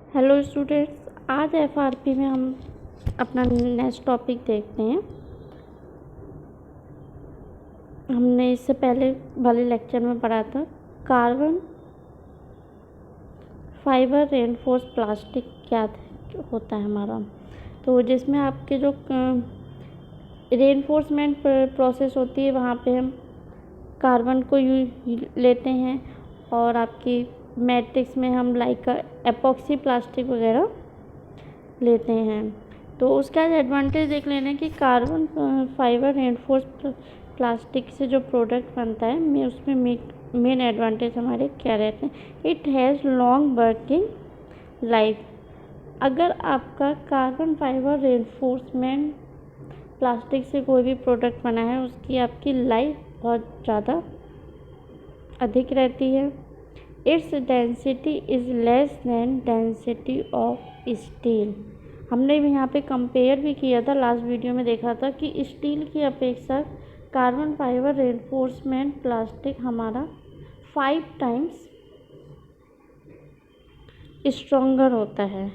Hello students, आज FRP में हम अपना नेक्स्ट टॉपिक देखते हैं। हमने इससे पहले वाले लेक्चर में पढ़ा था कार्बन फाइबर रेनफोर्स प्लास्टिक क्या होता है हमारा। तो जिसमें आपके जो रेनफोर्समेंट प्रोसेस होती है वहाँ पे हम कार्बन को लेते हैं और आपकी मैट्रिक्स में हम लाइक एपॉक्सी प्लास्टिक वगैरह लेते हैं। तो उसका एडवांटेज देख लेना कि कार्बन फाइबर रेनफोर्स प्लास्टिक से जो प्रोडक्ट बनता है मैं उसमें मेन एडवांटेज हमारे क्या रहते हैं। It has long working life. अगर आपका कार्बन फाइबर रेनफोर्समेंट प्लास्टिक से कोई भी प्रोडक्ट बना है उसकी आपकी लाइफ बहुत ज़्यादा अधिक रहती है। Its density is less than density of steel. हमने भी यहाँ पे कंपेयर भी किया था, लास्ट वीडियो में देखा था कि स्टील की अपेक्षा कार्बन फाइबर रेनफोर्समेंट प्लास्टिक हमारा 5 टाइम्स स्ट्रॉन्गर होता है।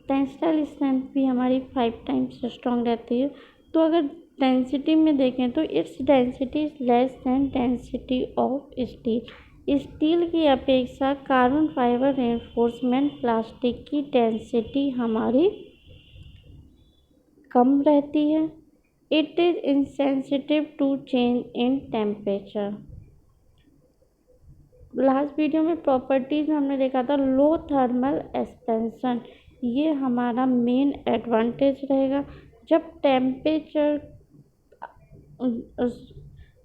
टेंसाइल स्ट्रेंथ भी हमारी 5 टाइम्स स्ट्रॉन्ग रहती है। तो अगर डेंसिटी में देखें तो its density is less than density of steel. Steel की अपेक्षा कार्बन फाइबर रेनफोर्समेंट प्लास्टिक की डेंसिटी हमारी कम रहती है। It is insensitive to change in temperature. Last video में प्रॉपर्टीज हमने देखा था लो थर्मल एक्सपेंशन, ये हमारा मेन एडवांटेज रहेगा।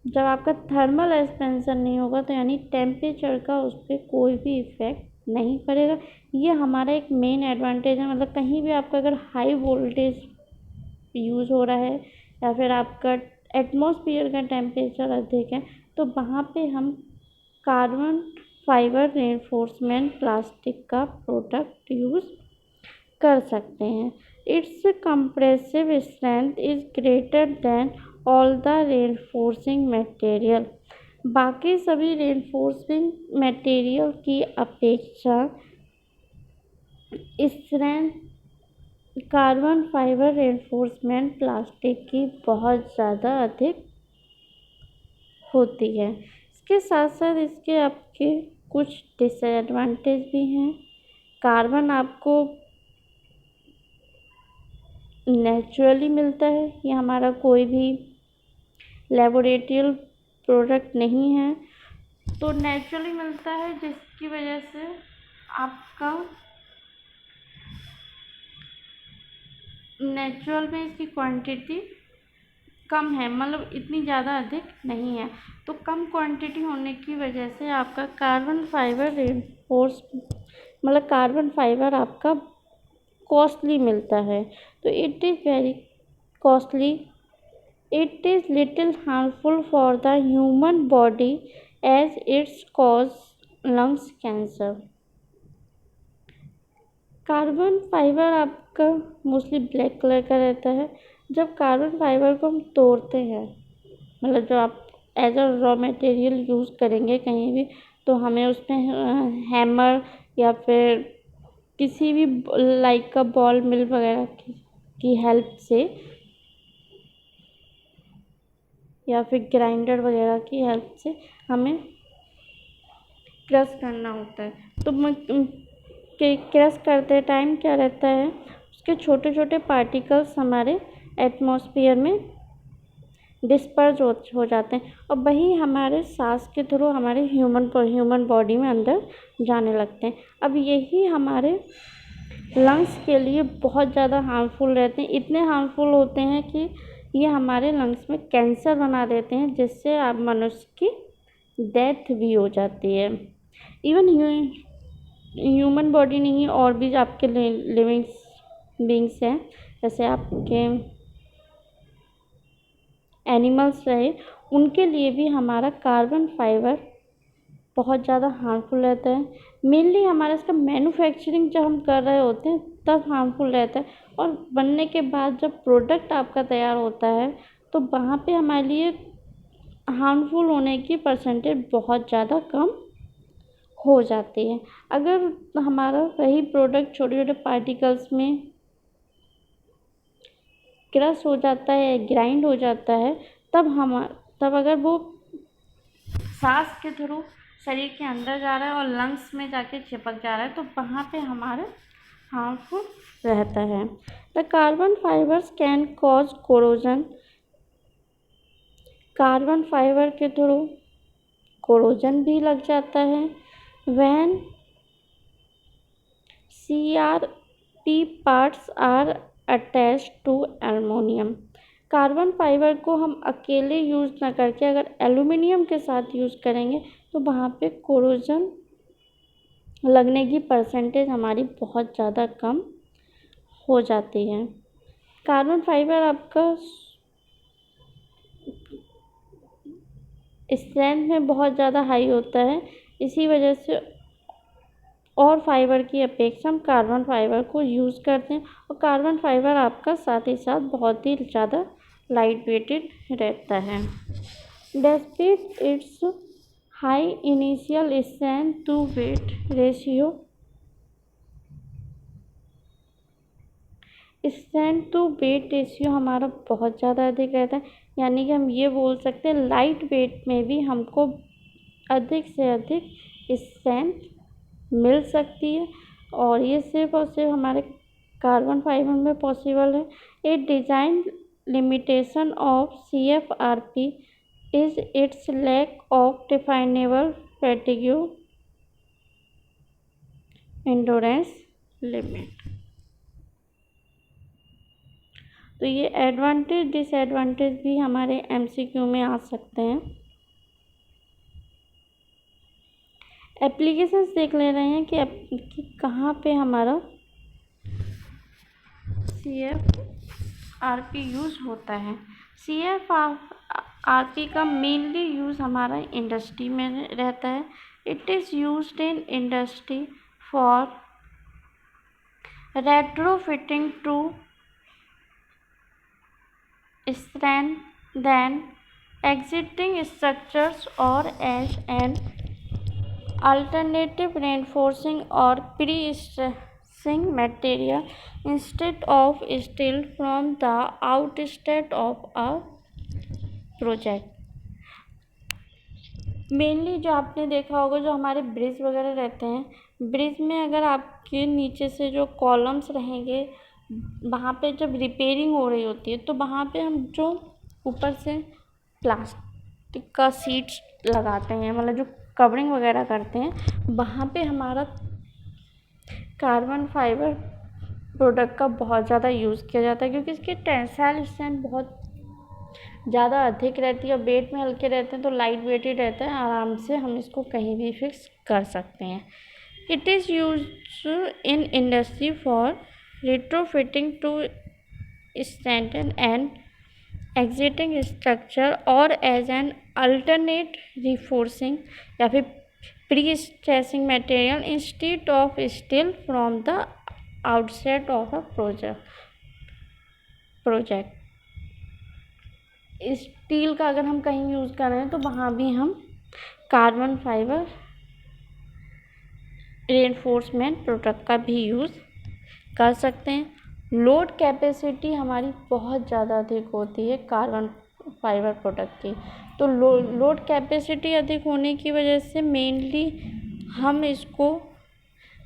जब आपका थर्मल एक्सपेंशन नहीं होगा तो यानी टेम्परेचर का उस पर कोई भी इफ़ेक्ट नहीं पड़ेगा। ये हमारा एक मेन एडवांटेज है। मतलब कहीं भी आपका अगर हाई वोल्टेज यूज़ हो रहा है या फिर आपका एटमॉस्फेयर का टेम्परेचर अधिक है तो वहाँ पे हम कार्बन फाइबर रेनफोर्समेंट प्लास्टिक का प्रोडक्ट यूज़ कर सकते हैं। It's compressive strength is greater than all the reinforcing material. बाकी सभी रेनफोर्सिंग मटेरियल की अपेक्षा strength carbon fibre reinforcement plastic की बहुत ज़्यादा अधिक होती है। इसके साथ साथ इसके आपके कुछ डिसएडवांटेज भी हैं। कार्बन आपको नेचुरली मिलता है, ये हमारा कोई भी लैबोरेटरी प्रोडक्ट नहीं है, तो नेचुरली मिलता है जिसकी वजह से आपका नेचुरल में इसकी क्वांटिटी कम है, मतलब इतनी ज़्यादा अधिक नहीं है। तो कम क्वांटिटी होने की वजह से आपका कार्बन फाइबर रेनफोर्स मतलब कार्बन फाइबर आपका कॉस्टली मिलता है। तो it is very costly. It is little harmful for the human body as its cause lungs cancer. Carbon fibre आपका मोस्टली ब्लैक कलर का रहता है। जब कार्बन फाइबर को हम तोड़ते हैं, मतलब जो आप as a raw material use करेंगे कहीं भी, तो हमें उसमें हैमर या फिर किसी भी लाइक का बॉल मिल वगैरह की हेल्प से या फिर ग्राइंडर वगैरह की हेल्प से हमें क्रश करना होता है। तो क्रश करते टाइम क्या रहता है, उसके छोटे छोटे पार्टिकल्स हमारे एटमॉस्फेयर में डिस्पर्स हो जाते हैं और वही हमारे सांस के थ्रू हमारे ह्यूमन बॉडी में अंदर जाने लगते हैं। अब यही हमारे लंग्स के लिए बहुत ज़्यादा हार्मफुल रहते हैं। इतने हार्मफुल होते हैं कि ये हमारे लंग्स में कैंसर बना देते हैं, जिससे आप मनुष्य की डेथ भी हो जाती है। इवन ह्यूमन बॉडी नहीं, और भी आपके लिविंग बींग्स हैं, जैसे आपके एनिमल्स रहे, उनके लिए भी हमारा कार्बन फाइबर बहुत ज़्यादा हार्मफुल रहता है। मेनली हमारा इसका मैन्युफैक्चरिंग जब हम कर रहे होते हैं तब हार्मफुल रहता है, और बनने के बाद जब प्रोडक्ट आपका तैयार होता है तो वहाँ पे हमारे लिए हार्मफुल होने की परसेंटेज बहुत ज़्यादा कम हो जाती है। अगर हमारा वही प्रोडक्ट छोटे छोटे पार्टिकल्स में क्रश हो जाता है या ग्राइंड हो जाता है, तब अगर वो सांस के थ्रू शरीर के अंदर जा रहा है और लंग्स में जाके चिपक जा रहा है, तो वहाँ पे हमारा हार्मफुल रहता है। The carbon fibres can cause corrosion. Carbon fibre के थ्रू कोरोजन भी लग जाता है। When CRP parts are attached to aluminium. Carbon fibre को हम अकेले यूज़ ना करके अगर एल्युमिनियम के साथ यूज़ करेंगे तो वहाँ पे कोरोजन लगने की परसेंटेज हमारी बहुत ज़्यादा कम हो जाती है। कार्बन फाइबर आपका स्ट्रेंथ में बहुत ज़्यादा हाई होता है, इसी वजह से और फाइबर की अपेक्षा हम कार्बन फाइबर को यूज़ करते हैं, और कार्बन फाइबर आपका साथ ही साथ बहुत ही ज़्यादा लाइट वेटेड रहता है। Despite its high initial strength to weight ratio, strength to weight ratio हमारा बहुत ज़्यादा अधिक रहता है, यानी कि हम ये बोल सकते हैं लाइट वेट में भी हमको अधिक से अधिक स्ट्रेंथ मिल सकती है, और ये सिर्फ और सिर्फ हमारे कार्बन फाइबर में पॉसिबल है। A design limitation of CFRP is its lack of definable fatigue endurance limit. तो ये एडवांटेज डिसएडवांटेज भी हमारे MCQ में आ सकते हैं। एप्लीकेशंस देख ले रहे हैं कि कहाँ पे हमारा CFRP यूज़ होता है। CFRP का मेनली यूज़ हमारा इंडस्ट्री में रहता है। It is used in industry for retrofitting to strengthen existing structures or as an alternative reinforcing or pre-stressing material instead of steel from the outset of a project। Mainly जो आपने देखा होगा, जो हमारे ब्रिज वगैरह रहते हैं, ब्रिज में अगर आपके नीचे से जो कॉलम्स रहेंगे, वहाँ पे जब रिपेयरिंग हो रही होती है तो वहाँ पे हम जो ऊपर से प्लास्टिक का सीट्स लगाते हैं, मतलब जो कवरिंग वगैरह करते हैं, वहाँ पे हमारा कार्बन फाइबर प्रोडक्ट का बहुत ज़्यादा यूज़ किया जाता है, क्योंकि इसकी टेंसाइल स्ट्रेंथ बहुत ज़्यादा अधिक रहती है और वेट में हल्के रहते हैं, तो लाइट वेटेड रहता है, आराम से हम इसको कहीं भी फिक्स कर सकते हैं। It is used in industry for retrofitting to strengthen an existing structure or as an alternate reinforcing या फिर pre-stressing material instead of steel from the outset of a project। Steel का अगर हम कहीं यूज़ कर रहे हैं तो वहाँ भी हम कार्बन फाइबर रेनफोर्समेंट प्रोडक्ट का भी यूज़ कर सकते हैं। लोड कैपेसिटी हमारी बहुत ज़्यादा अधिक होती है कार्बन फाइबर प्रोडक्ट की, तो लोड कैपेसिटी अधिक होने की वजह से मेनली हम इसको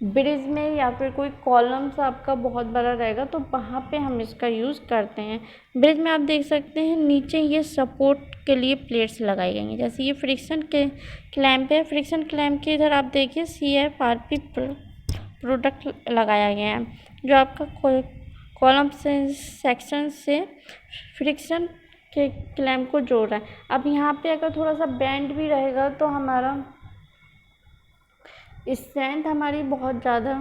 ब्रिज में या फिर कोई कॉलम्स आपका बहुत बड़ा रहेगा तो वहाँ पे हम इसका यूज़ करते हैं। ब्रिज में आप देख सकते हैं नीचे ये सपोर्ट के लिए प्लेट्स लगाई गई हैं, जैसे ये फ्रिक्शन के क्लैंप है, फ्रिक्शन क्लैंप के इधर आप देखिए CFRP प्रोडक्ट लगाया गया है, जो आपका कॉलम से सेक्शन से फ्रिक्शन के क्लैंप को जोड़ रहा है। अब यहाँ पे अगर थोड़ा सा बेंड भी रहेगा तो हमारा स्ट्रेंथ हमारी बहुत ज़्यादा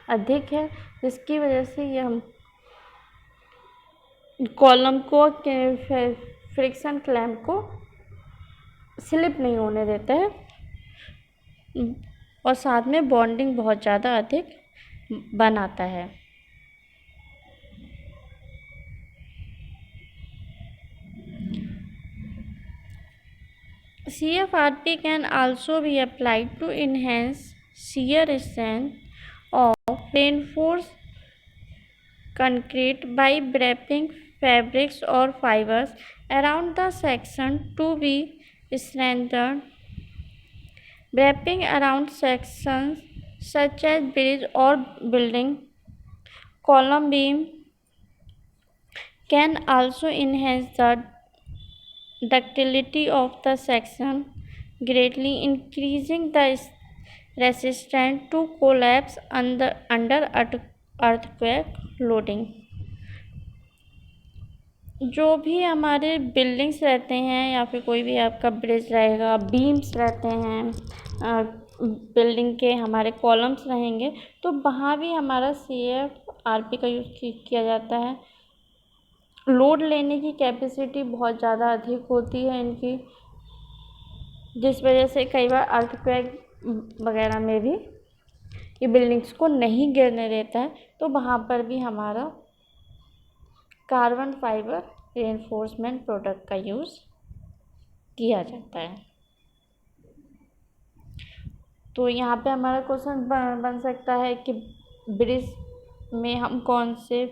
अधिक है, जिसकी वजह से ये हम कॉलम को फ्रिक्शन क्लैंप को स्लिप नहीं होने देता है, और साथ में बॉन्डिंग बहुत ज़्यादा अधिक बनाता है। CFRP can also be applied to enhance shear strength of reinforced concrete by wrapping fabrics or fibers around the section to be strengthened. Wrapping around sections such as bridge or building column beam can also enhance the ductility of the section, greatly increasing the resistance to collapse under earthquake loading. जो भी हमारे buildings रहते हैं या फिर कोई भी आपका ब्रिज रहेगा, बीम्स रहते हैं, बिल्डिंग के हमारे कॉलम्स रहेंगे, तो वहाँ भी हमारा CFRP का यूज़ किया जाता है। लोड लेने की कैपेसिटी बहुत ज़्यादा अधिक होती है इनकी, जिस वजह से कई बार अर्थक्वेक वगैरह में भी ये बिल्डिंग्स को नहीं गिरने देता है, तो वहाँ पर भी हमारा कार्बन फाइबर रेनफोर्समेंट प्रोडक्ट का यूज़ किया जाता है। तो यहाँ पे हमारा क्वेश्चन बन सकता है कि ब्रिज में हम कौन से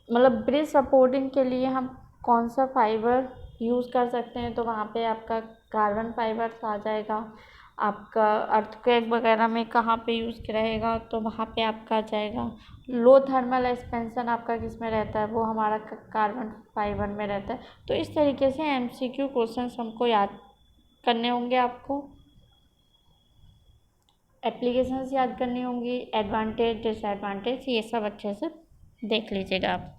ब्रिज सपोर्टिंग के लिए हम कौन सा फाइबर यूज़ कर सकते हैं, तो वहाँ पे आपका कार्बन फाइबर आ जाएगा। आपका अर्थक्वेक वगैरह में कहाँ पे यूज़ रहेगा, तो वहाँ पे आपका आ जाएगा। लो थर्मल एक्सपेंशन आपका किस में रहता है, वो हमारा कार्बन फाइबर में रहता है। तो इस तरीके से MCQ क्वेश्चंस हमको याद करने होंगे, आपको एप्लीकेशंस याद करनी होंगी, एडवांटेज डिसएडवांटेज ये सब अच्छे से देख लीजिएगा आप।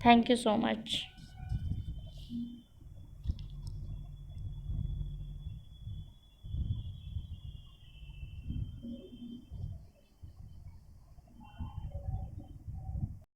Thank you so much.